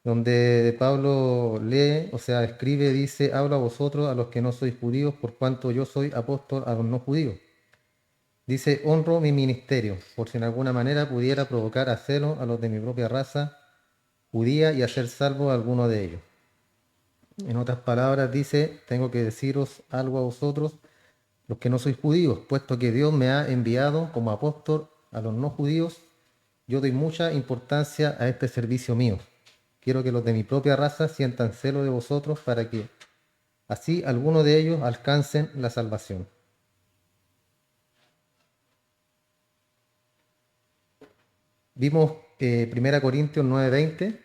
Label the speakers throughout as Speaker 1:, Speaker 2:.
Speaker 1: donde Pablo lee, o sea, escribe, dice, hablo a vosotros, a los que no sois judíos, por cuanto yo soy apóstol a los no judíos. Dice, honro mi ministerio, por si en alguna manera pudiera provocar a celo a los de mi propia raza judía y hacer salvo a alguno de ellos. En otras palabras, dice, tengo que deciros algo a vosotros, los que no sois judíos, puesto que Dios me ha enviado como apóstol a los no judíos, yo doy mucha importancia a este servicio mío. Quiero que los de mi propia raza sientan celo de vosotros para que así algunos de ellos alcancen la salvación. Vimos 1 Corintios 9:20,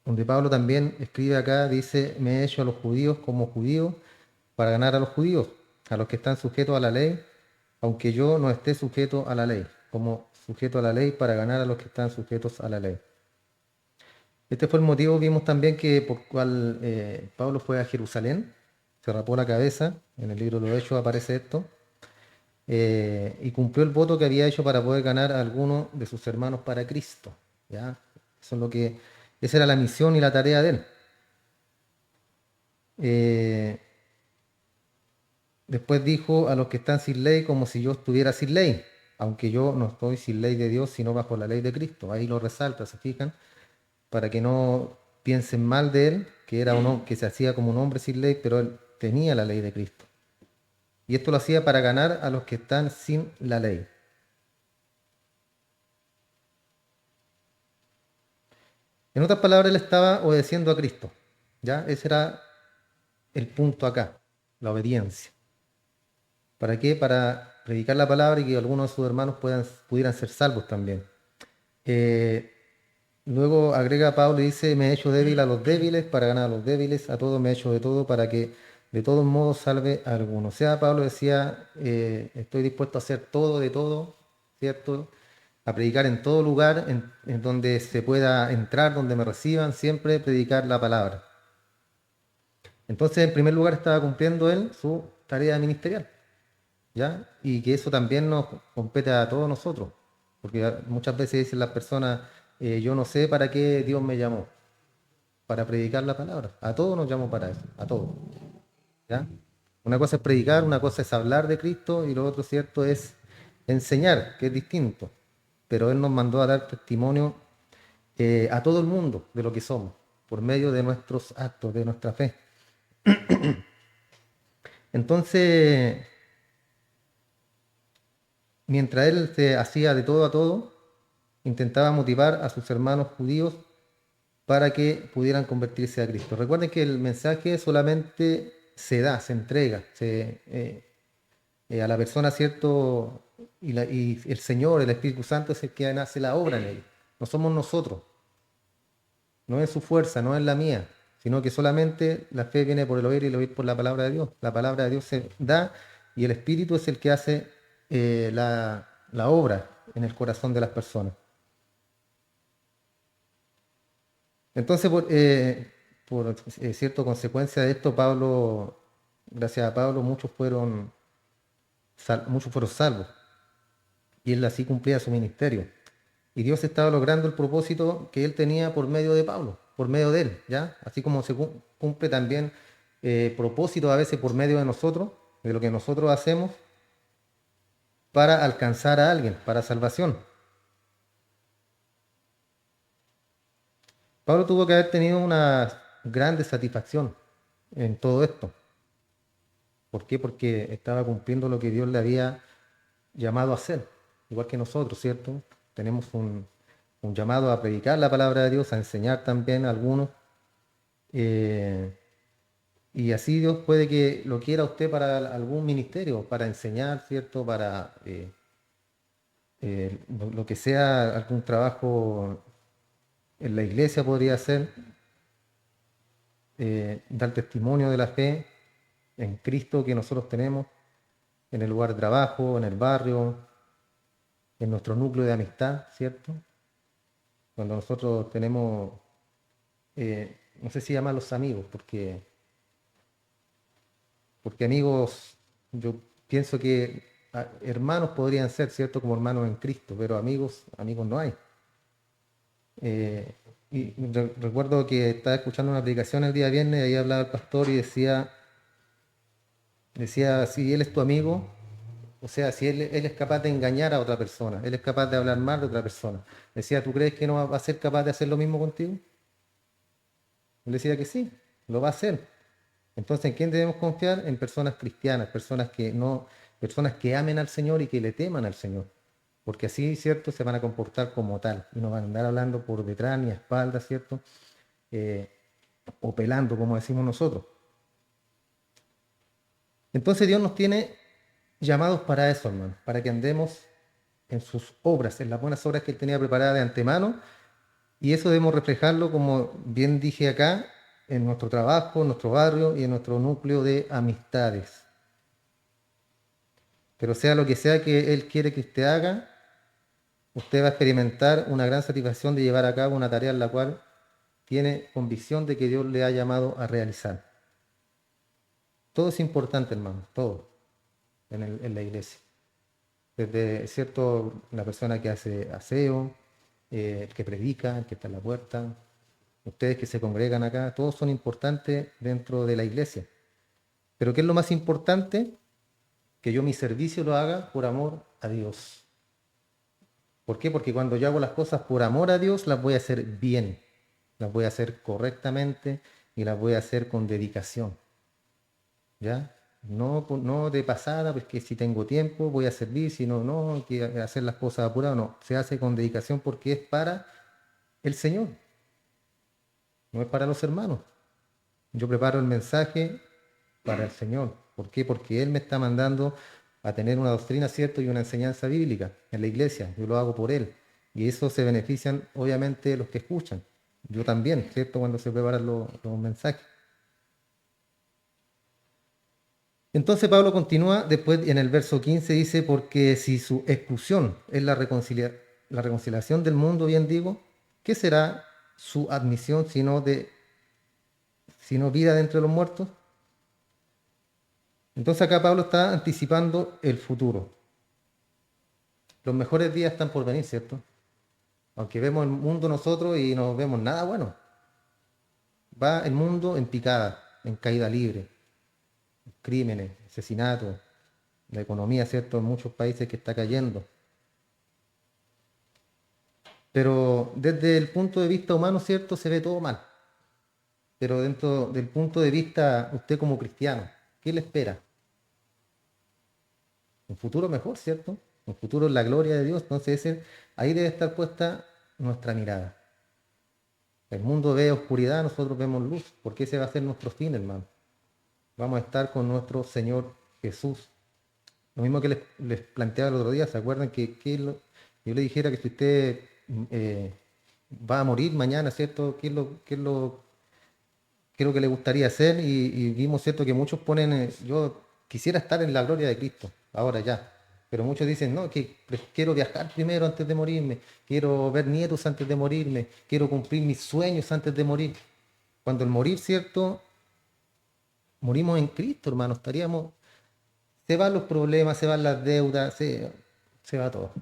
Speaker 1: donde Pablo también escribe acá, dice, me he hecho a los judíos como judíos para ganar a los judíos, a los que están sujetos a la ley, aunque yo no esté sujeto a la ley, como sujeto a la ley para ganar a los que están sujetos a la ley. Este fue el motivo, vimos también que por cual Pablo fue a Jerusalén, se rapó la cabeza, en el libro de los Hechos aparece esto, y cumplió el voto que había hecho para poder ganar a algunos de sus hermanos para Cristo. ¿Ya? Eso es lo que, esa era la misión y la tarea de él. Eh, Después dijo a los que están sin ley como si yo estuviera sin ley, aunque yo no estoy sin ley de Dios, sino bajo la ley de Cristo. Ahí lo resalta, ¿se fijan? Para que no piensen mal de él, que era uno que se hacía como un hombre sin ley, pero él tenía la ley de Cristo. Y esto lo hacía para ganar a los que están sin la ley. En otras palabras, él estaba obedeciendo a Cristo. ¿Ya? Ese era el punto acá, la obediencia. ¿Para qué? Para predicar la palabra y que algunos de sus hermanos pudieran ser salvos también. Eh, Luego agrega Pablo y dice, me he hecho débil a los débiles para ganar a los débiles, a todos me he hecho de todo para que de todos modos salve a alguno. O sea, Pablo decía, estoy dispuesto a hacer todo de todo, ¿cierto? A predicar en todo lugar, en donde se pueda entrar, donde me reciban, siempre predicar la palabra. Entonces, en primer lugar, estaba cumpliendo él su tarea ministerial, ¿ya? Y que eso también nos compete a todos nosotros, porque muchas veces dicen las personas, yo no sé para qué Dios me llamó, para predicar la palabra. A todos nos llamó para eso, a todos, ¿ya? Una cosa es predicar, una cosa es hablar de Cristo y lo otro, cierto, es enseñar, que es distinto. Pero Él nos mandó a dar testimonio a todo el mundo de lo que somos, por medio de nuestros actos, de nuestra fe. Entonces, mientras Él se hacía de todo a todo, intentaba motivar a sus hermanos judíos para que pudieran convertirse a Cristo. Recuerden que el mensaje solamente se da, se entrega a la persona, ¿cierto? Y el Señor, el Espíritu Santo es el que hace la obra en ellos. No somos nosotros, no es su fuerza, no es la mía, sino que solamente la fe viene por el oír y el oír por la palabra de Dios. La palabra de Dios se da y el Espíritu es el que hace la obra en el corazón de las personas. Entonces, por cierto consecuencia de esto, Pablo, gracias a Pablo, muchos fueron salvos y él así cumplía su ministerio. Y Dios estaba logrando el propósito que él tenía por medio de Pablo, por medio de él, ¿ya? Así como se cumple también propósito a veces por medio de nosotros, de lo que nosotros hacemos para alcanzar a alguien, para salvación. Pablo tuvo que haber tenido una grande satisfacción en todo esto. ¿Por qué? Porque estaba cumpliendo lo que Dios le había llamado a hacer, igual que nosotros, ¿cierto? Tenemos un llamado a predicar la palabra de Dios, a enseñar también a algunos. eh, y así Dios puede que lo quiera usted para algún ministerio, para enseñar, ¿cierto? Para lo que sea, algún trabajo en la iglesia podría ser, dar testimonio de la fe en Cristo que nosotros tenemos, en el lugar de trabajo, en el barrio, en nuestro núcleo de amistad, ¿cierto? Cuando nosotros tenemos, no sé si llamarlos amigos, porque amigos, yo pienso que hermanos podrían ser, ¿cierto? Como hermanos en Cristo, pero amigos no hay. Y recuerdo que estaba escuchando una predicación el día viernes, y ahí hablaba el pastor y decía, si él es tu amigo, o sea, si él es capaz de engañar a otra persona, él es capaz de hablar mal de otra persona. Decía, ¿tú crees que no va a ser capaz de hacer lo mismo contigo? Él decía que sí, lo va a hacer. Entonces, ¿en quién debemos confiar? En personas cristianas, personas que amen al Señor y que le teman al Señor. Porque así, ¿cierto? Se van a comportar como tal. Y no van a andar hablando por detrás ni a espaldas, ¿cierto? Eh, o pelando, como decimos nosotros. Entonces Dios nos tiene llamados para eso, hermano, para que andemos en sus obras, en las buenas obras que Él tenía preparadas de antemano, y eso debemos reflejarlo, como bien dije acá, en nuestro trabajo, en nuestro barrio y en nuestro núcleo de amistades. Pero sea lo que sea que Él quiere que usted haga, usted va a experimentar una gran satisfacción de llevar a cabo una tarea en la cual tiene convicción de que Dios le ha llamado a realizar. Todo es importante, hermano, todo en la iglesia. Desde, ¿cierto? La persona que hace aseo, el que predica, el que está en la puerta, ustedes que se congregan acá, todos son importantes dentro de la iglesia. Pero ¿qué es lo más importante? Que yo mi servicio lo haga por amor a Dios. ¿Por qué? Porque cuando yo hago las cosas por amor a Dios, las voy a hacer bien, las voy a hacer correctamente y las voy a hacer con dedicación. ¿Ya? No, no de pasada, pues que si tengo tiempo voy a servir, si no, no, hay que hacer las cosas apuradas, no, se hace con dedicación porque es para el Señor, no es para los hermanos. Yo preparo el mensaje para el Señor. ¿Por qué? Porque Él me está mandando a tener una doctrina, ¿cierto? Y una enseñanza bíblica en la iglesia. Yo lo hago por Él. Y eso se benefician, obviamente, los que escuchan. Yo también, ¿cierto? Cuando se preparan los mensajes. Entonces Pablo continúa, después en el verso 15 dice, porque si su exclusión es la reconciliación del mundo, bien digo, ¿qué será su admisión sino vida de entre los muertos? Entonces acá Pablo está anticipando el futuro. Los mejores días están por venir, ¿cierto? Aunque vemos el mundo nosotros y no vemos nada bueno. Va el mundo en picada, en caída libre, crímenes, asesinatos, la economía, ¿cierto? En muchos países que está cayendo. Pero desde el punto de vista humano, ¿cierto? Se ve todo mal. Pero dentro del punto de vista, usted como cristiano, ¿qué le espera? Un futuro mejor, ¿cierto? Un futuro en la gloria de Dios. Entonces ahí debe estar puesta nuestra mirada. El mundo ve oscuridad, nosotros vemos luz, porque ese va a ser nuestro fin, hermano. Vamos a estar con nuestro Señor Jesús. Lo mismo que les planteaba el otro día, ¿se acuerdan yo le dijera que si usted eh, va a morir mañana, ¿cierto? ¿Qué es lo que le gustaría hacer? Y vimos, ¿cierto? Que muchos ponen, yo quisiera estar en la gloria de Cristo, ahora ya. Pero muchos dicen, no, que quiero viajar primero antes de morirme, quiero ver nietos antes de morirme, quiero cumplir mis sueños antes de morir. Cuando el morir, ¿cierto? Morimos en Cristo, hermano, se van los problemas, se van las deudas, se va todo.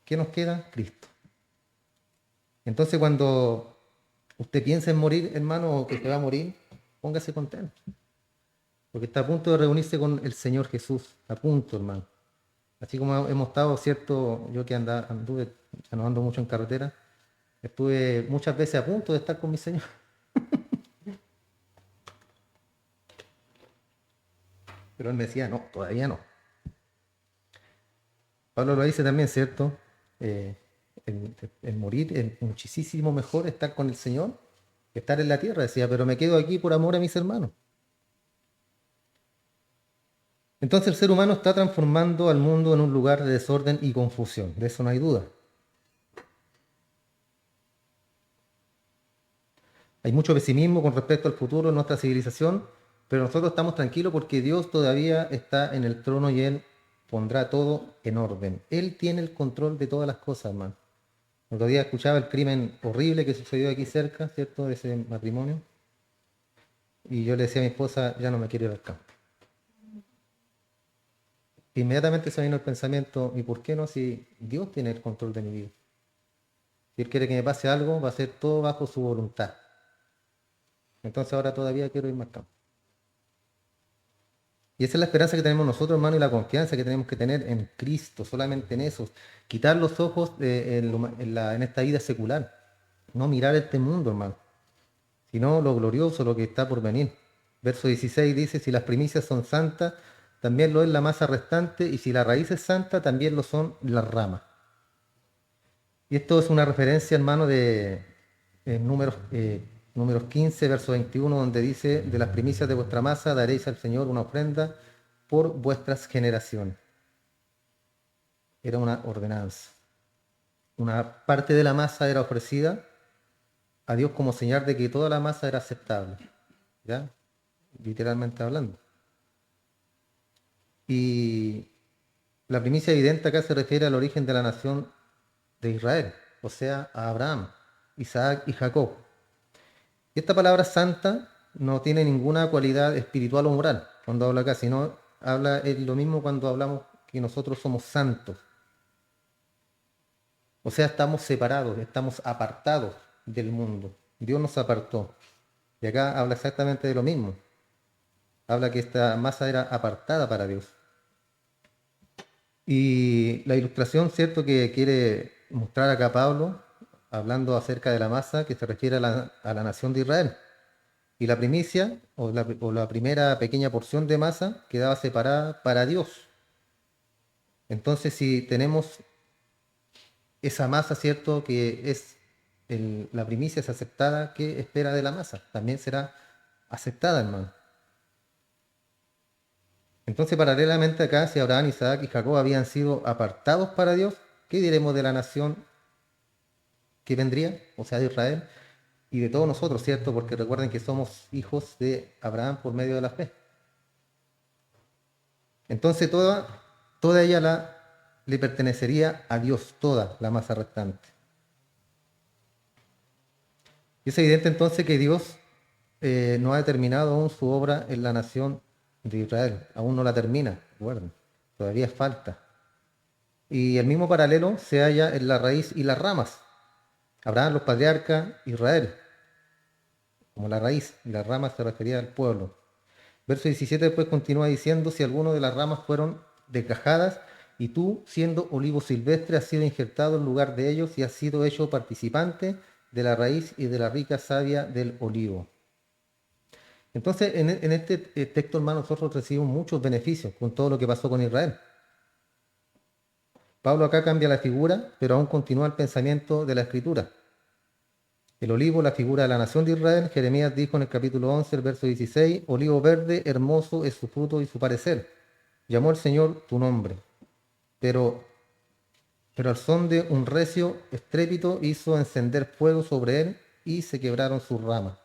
Speaker 1: ¿Qué nos queda? Cristo. Entonces cuando usted piensa en morir, hermano, o que se va a morir, póngase contento. Porque está a punto de reunirse con el Señor Jesús. A punto, hermano. Así como hemos estado, ¿cierto? Yo que anduve, ya no ando mucho en carretera, estuve muchas veces a punto de estar con mi Señor. Pero Él me decía, no, todavía no. Pablo lo dice también, ¿cierto? Eh, el morir es muchísimo mejor estar con el Señor que estar en la tierra. Decía, pero me quedo aquí por amor a mis hermanos. Entonces el ser humano está transformando al mundo en un lugar de desorden y confusión. De eso no hay duda. Hay mucho pesimismo con respecto al futuro de nuestra civilización, pero nosotros estamos tranquilos porque Dios todavía está en el trono y Él pondrá todo en orden. Él tiene el control de todas las cosas, hermano. El otro día escuchaba el crimen horrible que sucedió aquí cerca, ¿cierto? De ese matrimonio. Y yo le decía a mi esposa, ya no me quiero ir al campo. Inmediatamente se vino el pensamiento, ¿y por qué no si Dios tiene el control de mi vida? Si Él quiere que me pase algo, va a ser todo bajo su voluntad. Entonces ahora todavía quiero ir marcando. Y esa es la esperanza que tenemos nosotros, hermano, y la confianza que tenemos que tener en Cristo, solamente en eso. Quitar los ojos en esta vida secular. No mirar este mundo, hermano, sino lo glorioso, lo que está por venir. Verso 16 dice, si las primicias son santas, también lo es la masa restante, y si la raíz es santa, también lo son las ramas. Y esto es una referencia, hermano, de números 15, verso 21, donde dice, de las primicias de vuestra masa daréis al Señor una ofrenda por vuestras generaciones. Era una ordenanza. Una parte de la masa era ofrecida a Dios como señal de que toda la masa era aceptable, ¿ya? Literalmente hablando. Y la primicia evidente acá se refiere al origen de la nación de Israel, o sea, a Abraham, Isaac y Jacob. Y esta palabra santa no tiene ninguna cualidad espiritual o moral cuando habla acá, sino habla es lo mismo cuando hablamos que nosotros somos santos. O sea, estamos separados, estamos apartados del mundo. Dios nos apartó. Y acá habla exactamente de lo mismo. Habla que esta masa era apartada para Dios. Y la ilustración, cierto, que quiere mostrar acá Pablo, hablando acerca de la masa, que se refiere a la nación de Israel. Y la primicia, o la primera pequeña porción de masa, quedaba separada para Dios. Entonces, si tenemos esa masa, cierto, que es la primicia es aceptada, ¿qué espera de la masa? También será aceptada, hermano. Entonces, paralelamente acá, si Abraham, Isaac y Jacob habían sido apartados para Dios, ¿qué diremos de la nación que vendría? O sea, de Israel y de todos nosotros, ¿cierto? Porque recuerden que somos hijos de Abraham por medio de la fe. Entonces, toda ella le pertenecería a Dios, toda la masa restante. Y es evidente entonces que Dios no ha determinado aún su obra en la nación de Israel. Aún no la termina, recuerden. Todavía falta. Y el mismo paralelo se halla en la raíz y las ramas. Abraham, los patriarcas, Israel, como la raíz, y las ramas se refería al pueblo. Verso 17 después continúa diciendo, si alguno de las ramas fueron desgajadas, y tú, siendo olivo silvestre, has sido injertado en lugar de ellos y has sido hecho participante de la raíz y de la rica savia del olivo. Entonces, en este texto, hermano, nosotros recibimos muchos beneficios con todo lo que pasó con Israel. Pablo acá cambia la figura, pero aún continúa el pensamiento de la Escritura. El olivo, la figura de la nación de Israel, Jeremías dijo en el capítulo 11, el verso 16, olivo verde, hermoso es su fruto y su parecer. Llamó el Señor tu nombre. Pero, pero al son de un recio estrépito hizo encender fuego sobre él y se quebraron sus ramas.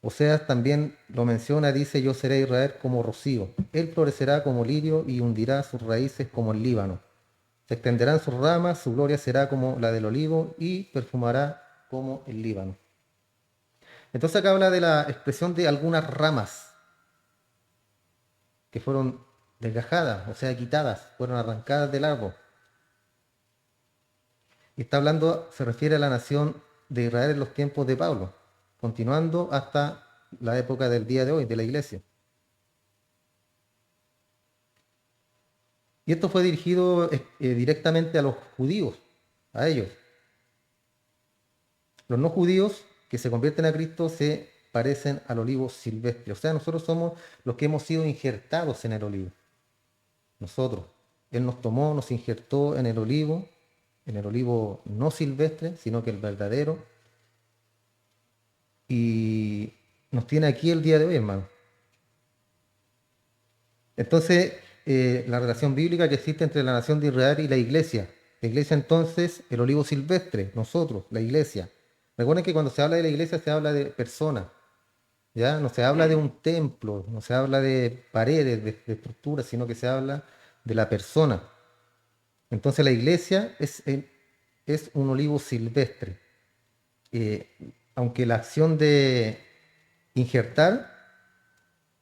Speaker 1: Oseas también lo menciona, dice, yo seré Israel como rocío. Él florecerá como lirio y hundirá sus raíces como el Líbano. Se extenderán sus ramas, su gloria será como la del olivo y perfumará como el Líbano. Entonces acá habla de la expresión de algunas ramas que fueron desgajadas, o sea, quitadas, fueron arrancadas del árbol. Y está hablando, se refiere a la nación de Israel en los tiempos de Pablo, continuando hasta la época del día de hoy, de la iglesia. Y esto fue dirigido directamente a los judíos, a ellos. Los no judíos que se convierten a Cristo se parecen al olivo silvestre. O sea, nosotros somos los que hemos sido injertados en el olivo. Nosotros. Él nos tomó, nos injertó en el olivo no silvestre, sino que el verdadero. Y nos tiene aquí el día de hoy, hermano. Entonces, la relación bíblica que existe entre la nación de Israel y la iglesia. La iglesia entonces, el olivo silvestre, nosotros, la iglesia. Recuerden que cuando se habla de la iglesia se habla de personas, ¿ya? No se habla de un templo, no se habla de paredes, de estructuras, sino que se habla de la persona. Entonces la iglesia es un olivo silvestre. Eh, Aunque la acción de injertar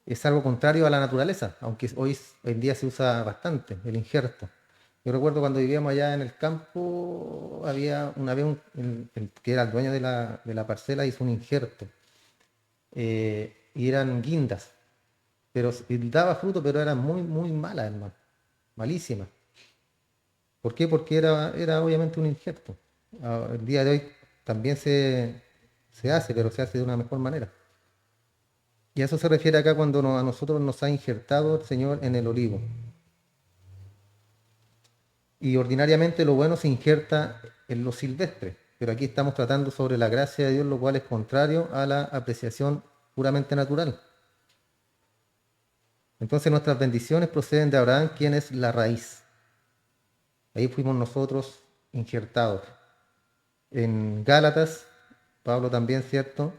Speaker 1: es algo contrario a la naturaleza, aunque hoy en día se usa bastante el injerto. Yo recuerdo cuando vivíamos allá en el campo, había una vez el que era el dueño de la parcela, hizo un injerto, y eran guindas, pero y daba fruto, pero eran muy, muy malas, hermano, malísimas. ¿Por qué? Porque era obviamente un injerto. El día de hoy también se hace, pero se hace de una mejor manera. Y a eso se refiere acá cuando a nosotros nos ha injertado el Señor en el olivo. Y ordinariamente lo bueno se injerta en lo silvestre, pero aquí estamos tratando sobre la gracia de Dios, lo cual es contrario a la apreciación puramente natural. Entonces nuestras bendiciones proceden de Abraham, quien es la raíz. Ahí fuimos nosotros injertados. En Gálatas, Pablo también, ¿cierto?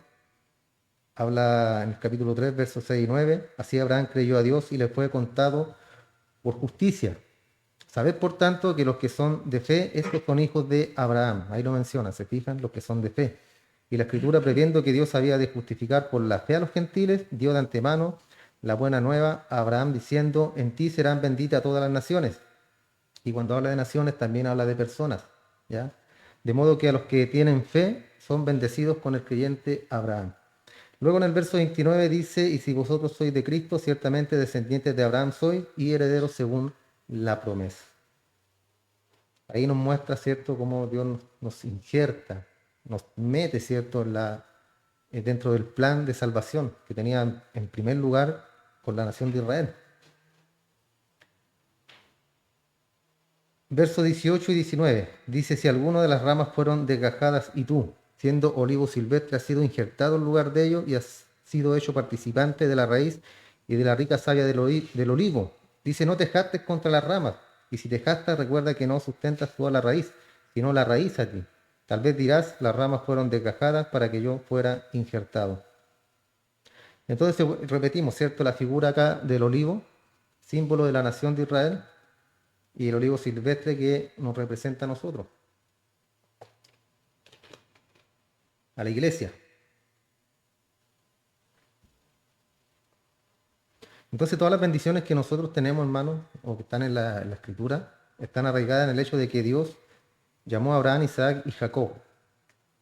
Speaker 1: Habla en el capítulo 3, versos 6 y 9. Así Abraham creyó a Dios y le fue contado por justicia. Sabed, por tanto, que los que son de fe, estos son hijos de Abraham. Ahí lo menciona, se fijan, los que son de fe. Y la Escritura, previendo que Dios había de justificar por la fe a los gentiles, dio de antemano la buena nueva a Abraham, diciendo: en ti serán benditas todas las naciones. Y cuando habla de naciones, también habla de personas, ¿ya? De modo que a los que tienen fe son bendecidos con el creyente Abraham. Luego en el verso 29 dice: y si vosotros sois de Cristo, ciertamente descendientes de Abraham sois y herederos según la promesa. Ahí nos muestra, ¿cierto?, cómo Dios nos injerta, nos mete, ¿cierto?, dentro del plan de salvación que tenía en primer lugar con la nación de Israel. Versos 18 y 19 dice: si alguno de las ramas fueron desgajadas y tú, siendo olivo silvestre, has sido injertado en lugar de ello y has sido hecho participante de la raíz y de la rica savia del olivo. Dice: no te jactes contra las ramas, y si te jactas, recuerda que no sustentas tú a la raíz, sino la raíz a ti. Tal vez dirás: las ramas fueron desgajadas para que yo fuera injertado. Entonces repetimos, ¿cierto?, la figura acá del olivo, símbolo de la nación de Israel, y el olivo silvestre que nos representa a nosotros, a la iglesia. Entonces todas las bendiciones que nosotros tenemos, hermanos, o que están en la Escritura, están arraigadas en el hecho de que Dios llamó a Abraham, Isaac y Jacob,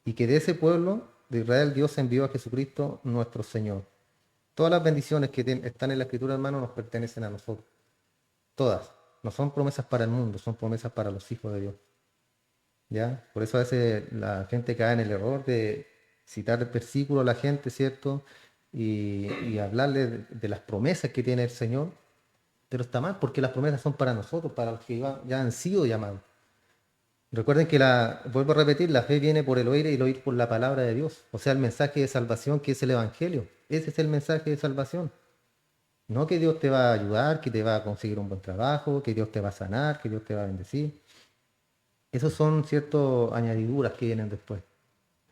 Speaker 1: y que de ese pueblo de Israel Dios envió a Jesucristo nuestro Señor. Todas las bendiciones que están en la Escritura, hermanos, nos pertenecen a nosotros. Todas. No son promesas para el mundo, son promesas para los hijos de Dios. ¿Ya? Por eso a veces la gente cae en el error de citar el versículo a la gente, ¿cierto? Y hablarle de las promesas que tiene el Señor, pero está mal porque las promesas son para nosotros, para los que ya han sido llamados. Recuerden que vuelvo a repetir, la fe viene por el oír y el oír por la palabra de Dios, o sea, el mensaje de salvación que es el Evangelio. Ese es el mensaje de salvación. No que Dios te va a ayudar, que te va a conseguir un buen trabajo, que Dios te va a sanar, que Dios te va a bendecir. Esos son ciertas añadiduras que vienen después.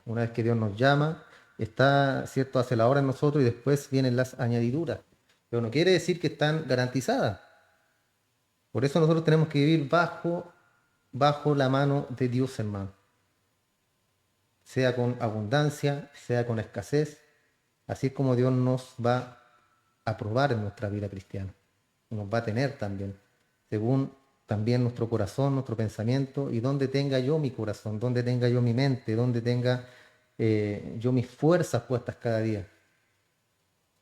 Speaker 1: Una vez que Dios nos llama, está, ¿cierto?, hace la obra en nosotros y después vienen las añadiduras. Pero no quiere decir que están garantizadas. Por eso nosotros tenemos que vivir bajo la mano de Dios, hermano. Sea con abundancia, sea con escasez, así como Dios nos va a probar en nuestra vida cristiana. Nos va a tener también, según también nuestro corazón, nuestro pensamiento, y donde tenga yo mi corazón, donde tenga yo mi mente, donde tenga yo mis fuerzas puestas cada día.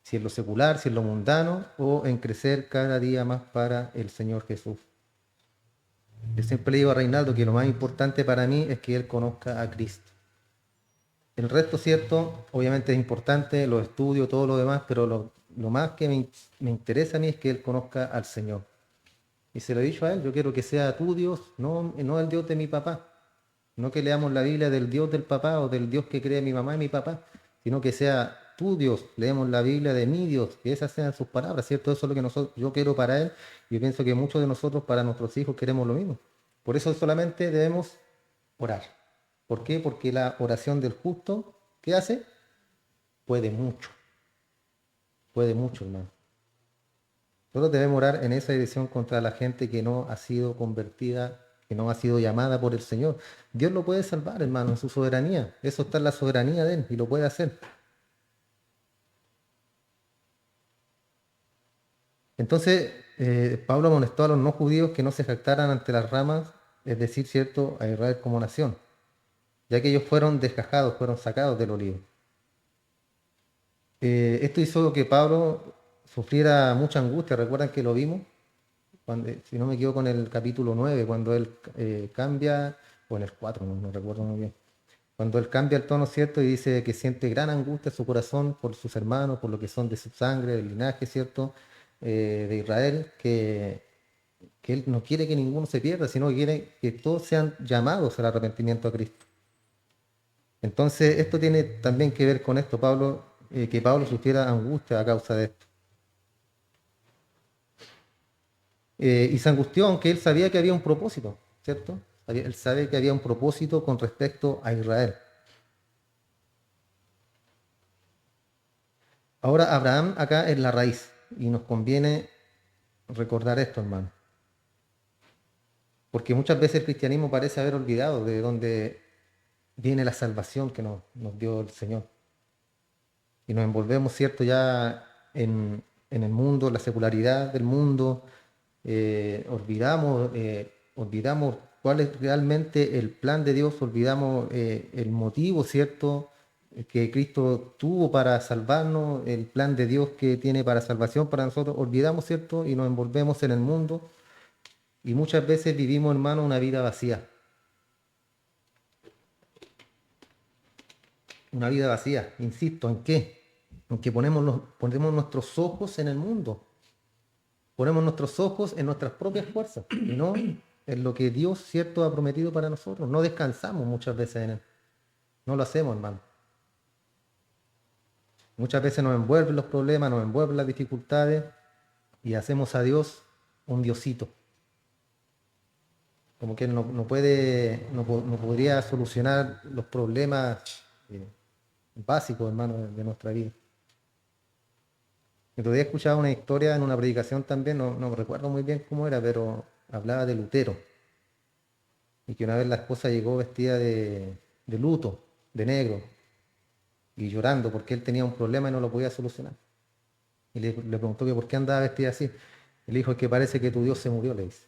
Speaker 1: Si en lo secular, si en lo mundano, o en crecer cada día más para el Señor Jesús. Yo siempre le digo a Reinaldo que lo más importante para mí es que él conozca a Cristo. El resto, cierto, obviamente es importante, los estudios, todo lo demás, pero lo más que me interesa a mí es que él conozca al Señor. Y se lo he dicho a él: yo quiero que sea tu Dios, no el Dios de mi papá. No que leamos la Biblia del Dios del papá o del Dios que cree mi mamá y mi papá, sino que sea tu Dios. Leemos la Biblia de mi Dios, que esas sean sus palabras, ¿cierto? Eso es lo que yo quiero para él, y yo pienso que muchos de nosotros para nuestros hijos queremos lo mismo. Por eso solamente debemos orar. ¿Por qué? Porque la oración del justo, ¿qué hace? Puede mucho, hermano. Nosotros debemos orar en esa dirección contra la gente que no ha sido convertida, que no ha sido llamada por el Señor. Dios lo puede salvar, hermano, en su soberanía. Eso está en la soberanía de Él y lo puede hacer. Entonces, Pablo amonestó a los no judíos que no se jactaran ante las ramas, es decir, cierto, a Israel como nación, ya que ellos fueron desgajados, fueron sacados del olivo. Esto hizo que Pablo sufriera mucha angustia. Recuerdan que lo vimos, cuando, si no me equivoco, en el capítulo 9, cuando él cambia, o en el 4, no recuerdo muy bien, cuando él cambia el tono, ¿cierto? Y dice que siente gran angustia en su corazón por sus hermanos, por lo que son de su sangre, del linaje, ¿cierto? De Israel, que él no quiere que ninguno se pierda, sino que quiere que todos sean llamados al arrepentimiento a Cristo. Entonces, esto tiene también que ver con esto, Pablo, que Pablo sufriera angustia a causa de esto. Y se angustió, aunque él sabía que había un propósito, ¿cierto? Él sabe que había un propósito con respecto a Israel. Ahora, Abraham acá es la raíz, y nos conviene recordar esto, hermano. Porque muchas veces el cristianismo parece haber olvidado de dónde viene la salvación que nos dio el Señor. Y nos envolvemos, ¿cierto?, ya en el mundo, la secularidad del mundo, olvidamos cuál es realmente el plan de Dios, olvidamos el motivo, ¿cierto?, que Cristo tuvo para salvarnos, el plan de Dios que tiene para salvación para nosotros, olvidamos, ¿cierto?, y nos envolvemos en el mundo y muchas veces vivimos, hermano, una vida vacía. Una vida vacía, insisto, ¿en qué? En que ponemos nuestros ojos en el mundo, ponemos nuestros ojos en nuestras propias fuerzas y no en lo que Dios, cierto, ha prometido para nosotros. No descansamos muchas veces en Él. No lo hacemos, hermano. Muchas veces nos envuelven los problemas, nos envuelven las dificultades y hacemos a Dios un diosito. Como que Él no puede, no podría solucionar los problemas eh, básicos, hermano, de nuestra vida. El otro día escuchaba una historia en una predicación también, no recuerdo muy bien cómo era, pero hablaba de Lutero. Y que una vez la esposa llegó vestida de luto, de negro, y llorando porque él tenía un problema y no lo podía solucionar. Y le preguntó que por qué andaba vestida así. Y le dijo, es que parece que tu Dios se murió, le dice.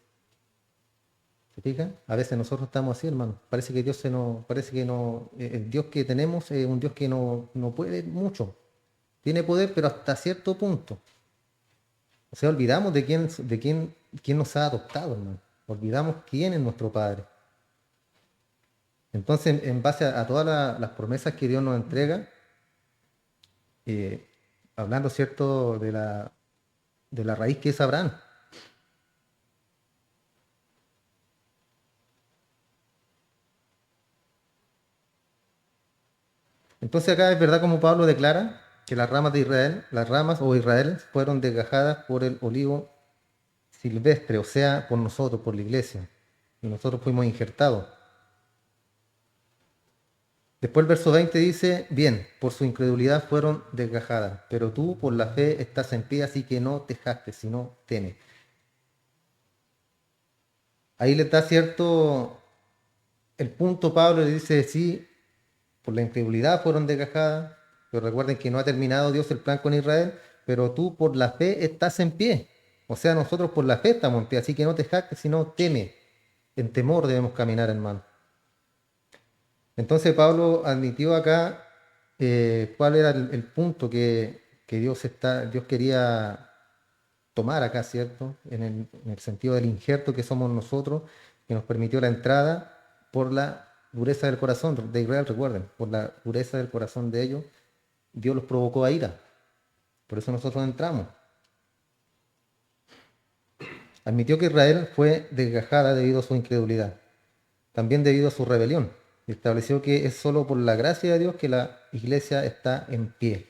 Speaker 1: ¿Se fijan? A veces nosotros estamos así, hermano. Parece que Dios parece que no, el Dios que tenemos es un Dios que no puede mucho. Tiene poder, pero hasta cierto punto. O sea, olvidamos quién nos ha adoptado, hermano. Olvidamos quién es nuestro Padre. Entonces, en base a todas las promesas que Dios nos entrega, eh, hablando, ¿cierto?, de la raíz que es Abraham. Entonces acá es verdad como Pablo declara que las ramas de Israel, las ramas o Israel, fueron desgajadas por el olivo silvestre, o sea, por nosotros, por la iglesia. Y nosotros fuimos injertados. Después el verso 20 dice, bien, por su incredulidad fueron desgajadas, pero tú por la fe estás en pie, así que no te jactes, sino teme. Ahí le da cierto el punto, Pablo le dice, sí, por la incredulidad fueron desgajadas, pero recuerden que no ha terminado Dios el plan con Israel, pero tú por la fe estás en pie. O sea, nosotros por la fe estamos en pie, así que no te jactes, sino teme. En temor debemos caminar, hermano. Entonces Pablo admitió acá cuál era el punto que Dios quería tomar acá, ¿cierto? En el sentido del injerto que somos nosotros, que nos permitió la entrada por la dureza del corazón de Israel, recuerden, por la dureza del corazón de ellos, Dios los provocó a ira. Por eso nosotros entramos. Admitió que Israel fue desgajada debido a su incredulidad, también debido a su rebelión. Y estableció que es solo por la gracia de Dios que la iglesia está en pie.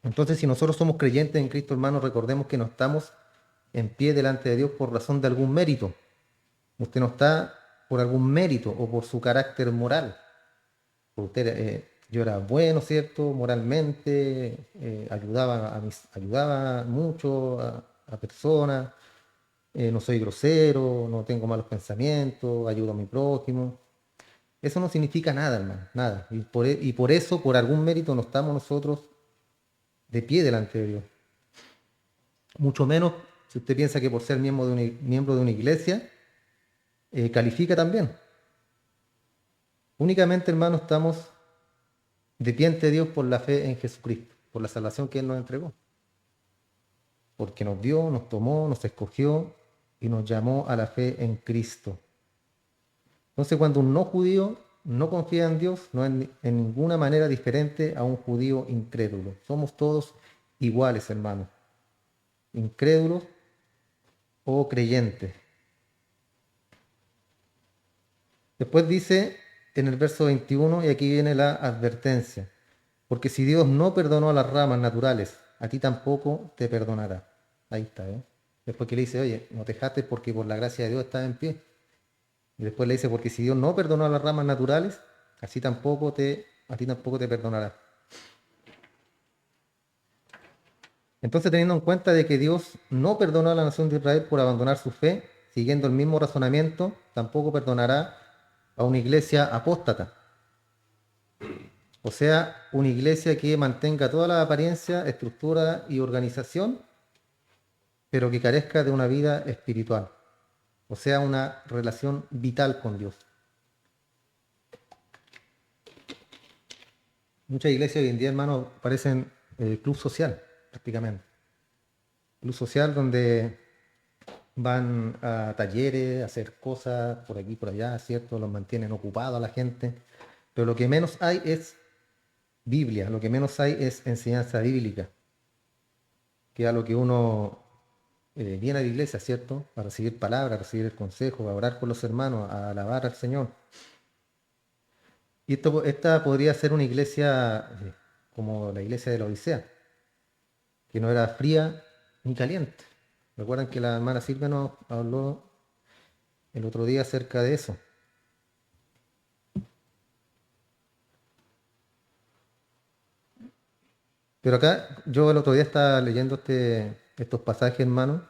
Speaker 1: Entonces, si nosotros somos creyentes en Cristo, hermanos, recordemos que no estamos en pie delante de Dios por razón de algún mérito. Usted no está por algún mérito o por su carácter moral. Usted, yo era bueno, ¿cierto? Moralmente, ayudaba mucho a personas, no soy grosero, no tengo malos pensamientos, ayudo a mi prójimo. Eso no significa nada, hermano, nada. Y por eso, por algún mérito, no estamos nosotros de pie delante de Dios. Mucho menos si usted piensa que por ser miembro de una iglesia, califica también. Únicamente, hermano, estamos de pie ante Dios por la fe en Jesucristo, por la salvación que Él nos entregó. Porque nos dio, nos tomó, nos escogió y nos llamó a la fe en Cristo. Entonces, cuando un no judío no confía en Dios, no es en ninguna manera diferente a un judío incrédulo. Somos todos iguales, hermanos. Incrédulos o creyentes. Después dice en el verso 21, y aquí viene la advertencia, porque si Dios no perdonó a las ramas naturales, a ti tampoco te perdonará. Ahí está, ¿eh? Después que le dice, oye, no te jates porque por la gracia de Dios estás en pie. Y después le dice, porque si Dios no perdonó a las ramas naturales, a ti tampoco te perdonará. Entonces, teniendo en cuenta de que Dios no perdonó a la nación de Israel por abandonar su fe, siguiendo el mismo razonamiento, tampoco perdonará a una iglesia apóstata. O sea, una iglesia que mantenga toda la apariencia, estructura y organización, pero que carezca de una vida espiritual. O sea, una relación vital con Dios. Muchas iglesias hoy en día, hermano, parecen club social, prácticamente. Club social donde van a talleres, a hacer cosas por aquí, por allá, ¿cierto? Los mantienen ocupados a la gente. Pero lo que menos hay es Biblia, lo que menos hay es enseñanza bíblica, que es a lo que uno viene a la iglesia, ¿cierto? A recibir palabras, a recibir el consejo, a orar por los hermanos, a alabar al Señor. Y esta podría ser una iglesia como la iglesia de la Odisea, que no era fría ni caliente. Recuerdan que la hermana Silvia nos habló el otro día acerca de eso. Pero acá yo el otro día estaba leyendo estos pasajes, hermano,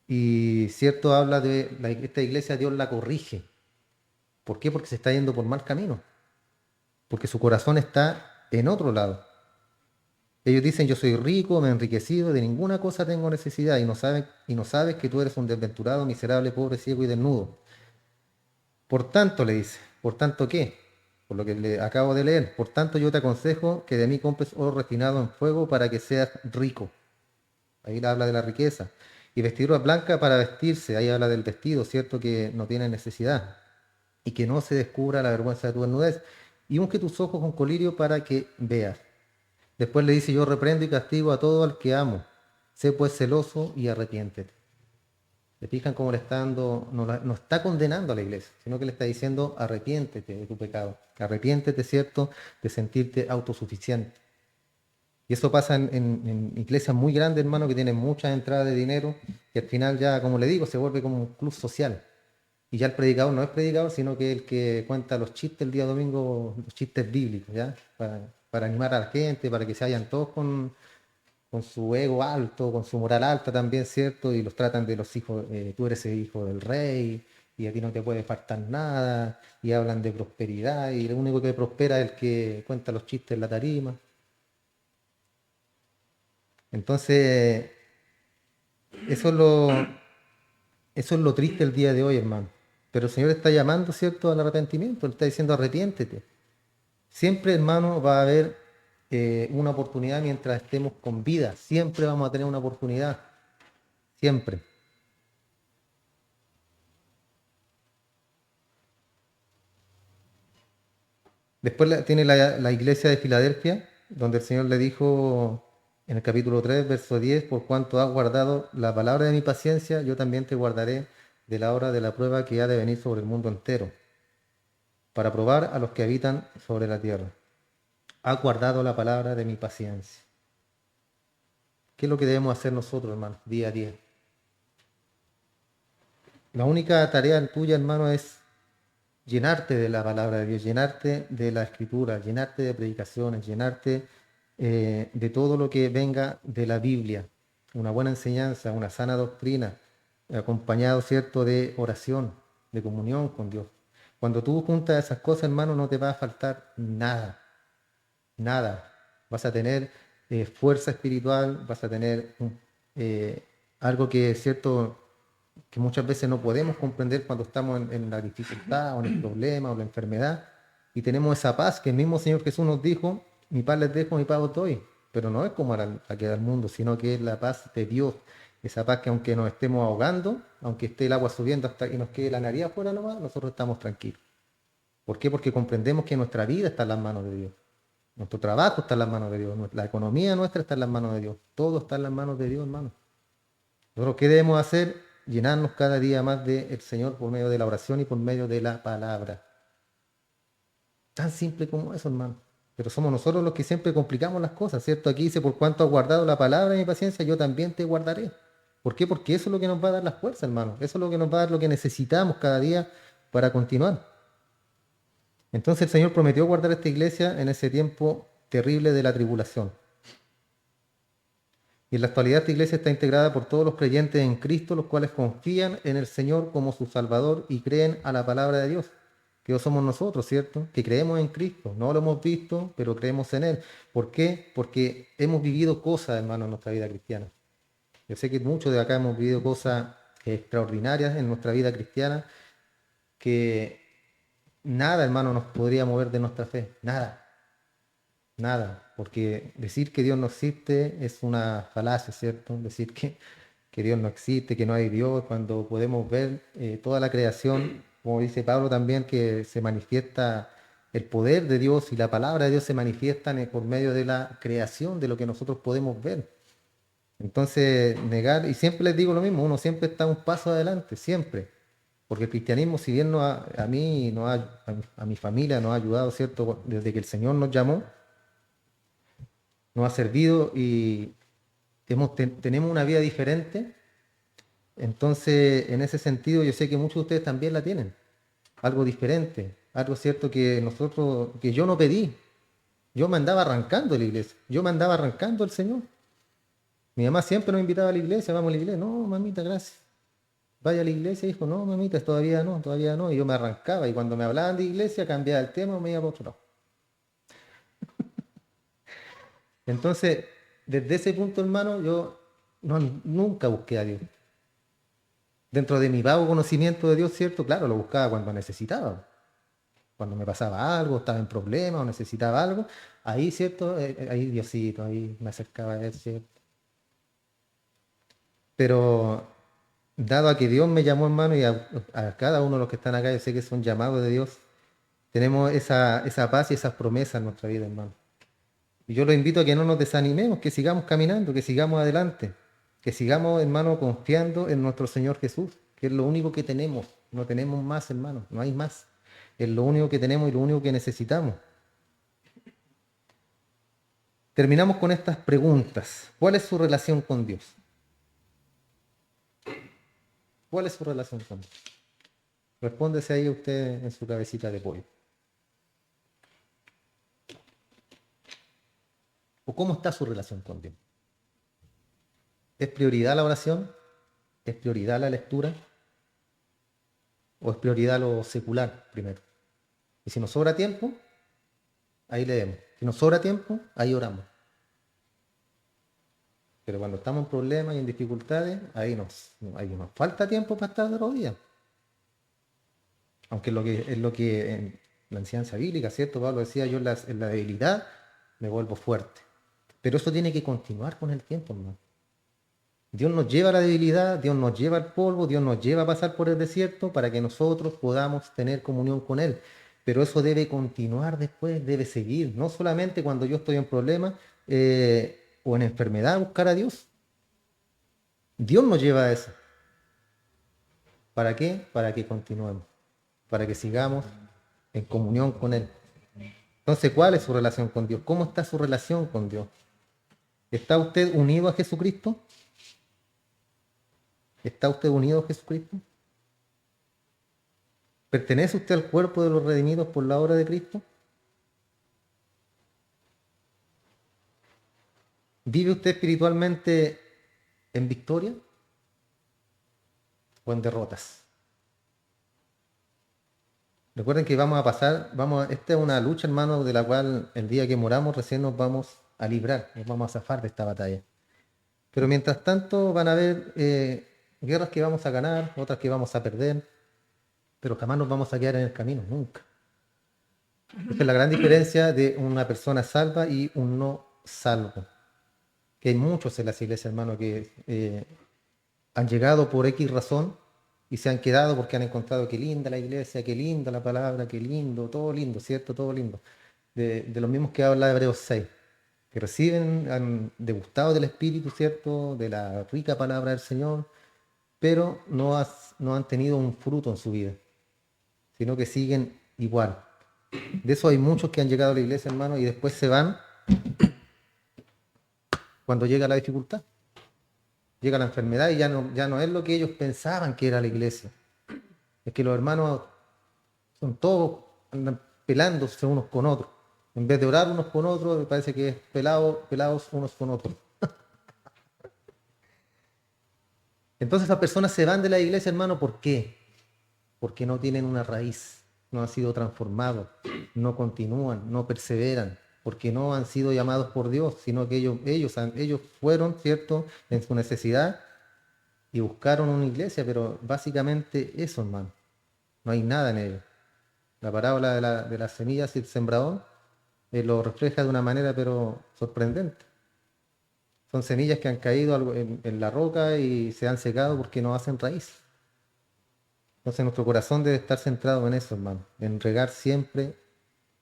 Speaker 1: y cierto habla de esta iglesia, Dios la corrige. ¿Por qué? Porque se está yendo por mal camino, porque su corazón está en otro lado. Ellos dicen, yo soy rico, me he enriquecido, de ninguna cosa tengo necesidad, y no sabes que tú eres un desventurado, miserable, pobre, ciego y desnudo. Por tanto, le dice, ¿por tanto qué? Por lo que le acabo de leer, por tanto yo te aconsejo que de mí compres oro refinado en fuego para que seas rico. Ahí le habla de la riqueza. Y vestiduras blancas para vestirse, ahí habla del vestido, ¿cierto? Que no tiene necesidad. Y que no se descubra la vergüenza de tu desnudez. Y unge tus ojos con colirio para que veas. Después le dice, yo reprendo y castigo a todo al que amo. Sé pues celoso y arrepiéntete. ¿Se fijan cómo le está dando, no está condenando a la iglesia, sino que le está diciendo, arrepiéntete de tu pecado. Arrepiéntete, ¿cierto?, de sentirte autosuficiente. Y eso pasa en iglesias muy grandes, hermano, que tienen muchas entradas de dinero y al final ya, como le digo, se vuelve como un club social. Y ya el predicador no es predicador, sino que el que cuenta los chistes el día domingo, los chistes bíblicos, ¿ya? Para animar a la gente, para que se vayan todos con su ego alto, con su moral alta también, ¿cierto? Y los tratan de los hijos, tú eres el hijo del rey y a ti no te puede faltar nada, y hablan de prosperidad y lo único que prospera es el que cuenta los chistes en la tarima. Entonces, eso es lo triste el día de hoy, hermano. Pero el Señor está llamando, ¿cierto?, al arrepentimiento. Él está diciendo, arrepiéntete. Siempre, hermano, va a haber una oportunidad mientras estemos con vida. Siempre vamos a tener una oportunidad. Siempre. Después tiene la iglesia de Filadelfia, donde el Señor le dijo en el capítulo 3, verso 10, por cuanto has guardado la palabra de mi paciencia, yo también te guardaré de la hora de la prueba que ha de venir sobre el mundo entero, para probar a los que habitan sobre la tierra. Has guardado la palabra de mi paciencia. ¿Qué es lo que debemos hacer nosotros, hermano, día a día? La única tarea tuya, hermano, es llenarte de la palabra de Dios, llenarte de la escritura, llenarte de predicaciones, llenarte de todo lo que venga de la Biblia, una buena enseñanza, una sana doctrina, acompañado, ¿cierto?, de oración, de comunión con Dios. Cuando tú juntas esas cosas, hermano, no te va a faltar nada, nada. Vas a tener fuerza espiritual, vas a tener eh, algo que es cierto que muchas veces no podemos comprender cuando estamos en la dificultad o en el problema o la enfermedad, y tenemos esa paz que el mismo Señor Jesús nos dijo: mi paz les dejo, mi paz os doy. Pero no es como la que da el mundo, sino que es la paz de Dios. Esa paz que aunque nos estemos ahogando, aunque esté el agua subiendo hasta que nos quede la nariz afuera nomás, nosotros estamos tranquilos. ¿Por qué? Porque comprendemos que nuestra vida está en las manos de Dios. Nuestro trabajo está en las manos de Dios. La economía nuestra está en las manos de Dios. Todo está en las manos de Dios, hermano. Nosotros, ¿qué debemos hacer? Llenarnos cada día más del Señor por medio de la oración y por medio de la palabra. Tan simple como eso, hermano. Pero somos nosotros los que siempre complicamos las cosas, ¿cierto? Aquí dice: por cuanto has guardado la palabra de mi paciencia, yo también te guardaré. ¿Por qué? Porque eso es lo que nos va a dar la fuerza, hermano. Eso es lo que nos va a dar lo que necesitamos cada día para continuar. Entonces el Señor prometió guardar esta iglesia en ese tiempo terrible de la tribulación. Y en la actualidad esta iglesia está integrada por todos los creyentes en Cristo, los cuales confían en el Señor como su Salvador y creen a la palabra de Dios. Que somos nosotros, ¿cierto? Que creemos en Cristo. No lo hemos visto, pero creemos en Él. ¿Por qué? Porque hemos vivido cosas, hermano, en nuestra vida cristiana. Yo sé que muchos de acá hemos vivido cosas extraordinarias en nuestra vida cristiana, que nada, hermano, nos podría mover de nuestra fe. Nada. Nada, porque decir que Dios no existe es una falacia, ¿cierto? Decir que Dios no existe, que no hay Dios, cuando podemos ver toda la creación, como dice Pablo también, que se manifiesta el poder de Dios y la palabra de Dios se manifiestan por medio de la creación, de lo que nosotros podemos ver. Entonces, negar, y siempre les digo lo mismo, uno siempre está un paso adelante, siempre. Porque el cristianismo, si bien a mí, a mi familia nos ha ayudado, ¿cierto? Desde que el Señor nos llamó, nos ha servido y tenemos una vida diferente. Entonces, en ese sentido, yo sé que muchos de ustedes también la tienen. Algo diferente, algo cierto que yo no pedí. Yo me andaba arrancando de la iglesia, yo me andaba arrancando del Señor. Mi mamá siempre nos invitaba a la iglesia: vamos a la iglesia. No, mamita, gracias. Vaya a la iglesia, hijo. No, mamita, todavía no, todavía no. Y yo me arrancaba, y cuando me hablaban de iglesia, cambiaba el tema o me iba para otro lado. Entonces, desde ese punto, hermano, yo nunca busqué a Dios. Dentro de mi vago conocimiento de Dios, ¿cierto? Claro, lo buscaba cuando necesitaba. Cuando me pasaba algo, estaba en problemas o necesitaba algo, ahí, ¿cierto? Ahí Diosito, ahí me acercaba a Él, ¿cierto? Pero dado a que Dios me llamó, hermano, y a cada uno de los que están acá, yo sé que son llamados de Dios, tenemos esa paz y esas promesas en nuestra vida, hermano. Y yo los invito a que no nos desanimemos, que sigamos caminando, que sigamos adelante, que sigamos, hermano, confiando en nuestro Señor Jesús, que es lo único que tenemos. No tenemos más, hermano, no hay más. Es lo único que tenemos y lo único que necesitamos. Terminamos con estas preguntas. ¿Cuál es su relación con Dios? ¿Cuál es su relación con Dios? Respóndese ahí usted en su cabecita de pollo. ¿O cómo está su relación con Dios? ¿Es prioridad la oración? ¿Es prioridad la lectura? ¿O es prioridad lo secular primero? Y si nos sobra tiempo, ahí leemos. Si nos sobra tiempo, ahí oramos. Pero cuando estamos en problemas y en dificultades, ahí nos falta tiempo para estar de rodillas. Aunque es lo que en la enseñanza bíblica, ¿cierto? Pablo decía: yo en la debilidad me vuelvo fuerte. Pero eso tiene que continuar con el tiempo, hermano. Dios nos lleva a la debilidad, Dios nos lleva al polvo, Dios nos lleva a pasar por el desierto para que nosotros podamos tener comunión con Él. Pero eso debe continuar después, debe seguir. No solamente cuando yo estoy en problemas o en enfermedad, buscar a Dios. Dios nos lleva a eso. ¿Para qué? Para que continuemos, para que sigamos en comunión con Él. Entonces, ¿cuál es su relación con Dios? ¿Cómo está su relación con Dios? ¿Está usted unido a Jesucristo? ¿Está usted unido a Jesucristo? ¿Pertenece usted al cuerpo de los redimidos por la obra de Cristo? ¿Vive usted espiritualmente en victoria o en derrotas? Recuerden que esta es una lucha, hermano, de la cual el día que moramos recién nos vamos a librar, nos vamos a zafar de esta batalla. Pero mientras tanto van a haber guerras que vamos a ganar, otras que vamos a perder, pero jamás nos vamos a quedar en el camino, nunca. Esa es la gran diferencia de una persona salva y un no salvo. Que hay muchos en las iglesias, hermano, que han llegado por X razón y se han quedado porque han encontrado qué linda la iglesia, qué linda la palabra, qué lindo, ¿cierto? Todo lindo. De los mismos que habla Hebreos 6, que reciben, han degustado del Espíritu, ¿cierto? De la rica palabra del Señor, pero no han tenido un fruto en su vida, sino que siguen igual. De eso hay muchos que han llegado a la iglesia, hermano, y después se van cuando llega la dificultad. Llega la enfermedad y ya no es lo que ellos pensaban que era la iglesia. Es que los hermanos son todos, andan pelándose unos con otros. En vez de orar unos con otros, me parece que es pelados unos con otros. Entonces las personas se van de la iglesia, hermano, ¿por qué? Porque no tienen una raíz, no han sido transformados, no continúan, no perseveran, porque no han sido llamados por Dios, sino que ellos fueron, ¿cierto?, en su necesidad y buscaron una iglesia, pero básicamente eso, hermano, no hay nada en ello. La parábola de las semillas y el sembrador lo refleja de una manera pero sorprendente. Son semillas que han caído en la roca y se han secado porque no hacen raíz. Entonces nuestro corazón debe estar centrado en eso, hermano, en regar siempre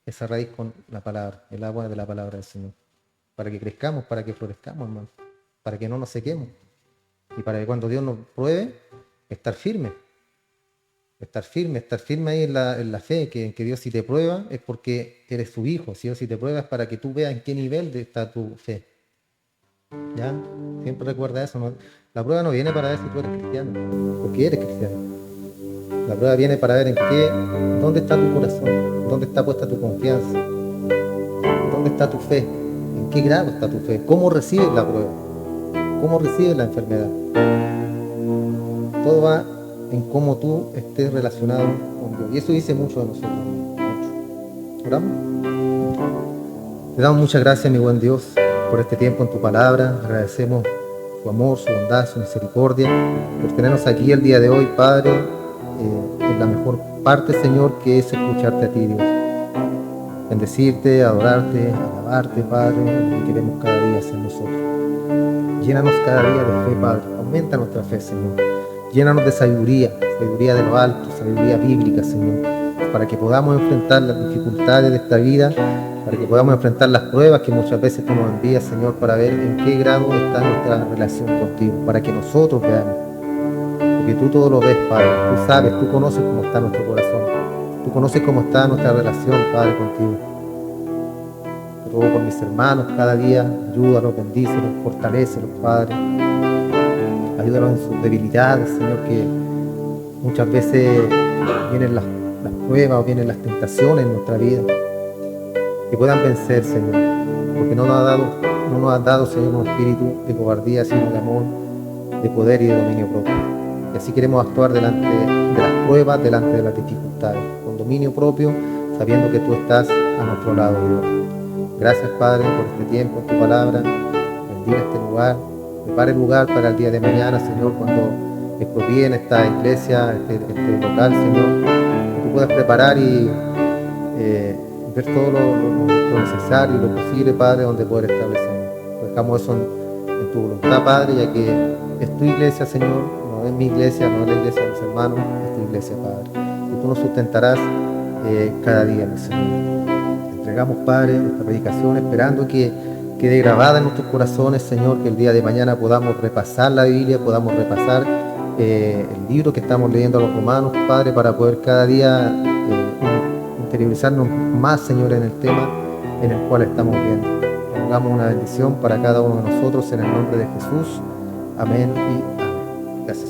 Speaker 1: esa raíz con la palabra, el agua de la palabra del Señor, para que crezcamos, para que florezcamos, hermano, para que no nos sequemos y para que cuando Dios nos pruebe, estar firme ahí en la fe, que Dios si te prueba es porque eres su hijo, si Dios si te prueba es para que tú veas en qué nivel está tu fe. ¿Ya? Siempre recuerda eso, ¿no? La prueba no viene para ver si tú eres cristiano, porque eres cristiano. La prueba viene para ver dónde está tu corazón, dónde está puesta tu confianza, dónde está tu fe, en qué grado está tu fe, cómo recibes la prueba, cómo recibes la enfermedad. Todo va en cómo tú estés relacionado con Dios. Y eso dice mucho de nosotros. Mucho. ¿Oramos? Te damos muchas gracias, mi buen Dios, por este tiempo en tu palabra. Agradecemos su amor, su bondad, su misericordia, por tenernos aquí el día de hoy, Padre, en la mejor parte, Señor, que es escucharte a ti, Dios. Bendecirte, adorarte, alabarte, Padre, lo que queremos cada día hacer nosotros. Llénanos cada día de fe, Padre. Aumenta nuestra fe, Señor. Llénanos de sabiduría de lo alto, sabiduría bíblica, Señor, para que podamos enfrentar las dificultades de esta vida, para que podamos enfrentar las pruebas que muchas veces tú nos envías, Señor, para ver en qué grado está nuestra relación contigo, para que nosotros veamos, porque tú todo lo ves, Padre, tú sabes, tú conoces cómo está nuestro corazón, tú conoces cómo está nuestra relación, Padre, contigo. Te ruego por mis hermanos cada día, ayúdalos, bendícelos, fortalécelos, Padre. Ayúdanos en sus debilidades, Señor, que muchas veces vienen las pruebas o vienen las tentaciones en nuestra vida. Que puedan vencer, Señor, porque no nos has dado, Señor, un espíritu de cobardía, sino de amor, de poder y de dominio propio. Y así queremos actuar delante de las pruebas, delante de las dificultades, con dominio propio, sabiendo que tú estás a nuestro lado, Dios. Gracias, Padre, por este tiempo en tu palabra. Bendiga este lugar. Prepare el lugar para el día de mañana, Señor, cuando expropien esta iglesia, este local, Señor, que tú puedas preparar y ver todo lo necesario y lo posible, Padre, donde poder establecernos. Dejamos eso en tu voluntad, Padre, ya que es tu iglesia, Señor, no es mi iglesia, no es la iglesia de los hermanos, es tu iglesia, Padre. Y tú nos sustentarás cada día, mi Señor. Te entregamos, Padre, esta predicación, esperando que quede grabada en nuestros corazones, Señor, que el día de mañana podamos repasar la Biblia, podamos repasar el libro que estamos leyendo a los romanos, Padre, para poder cada día interiorizarnos más, Señor, en el tema en el cual estamos viendo. Hagamos una bendición para cada uno de nosotros en el nombre de Jesús. Amén y amén. Gracias.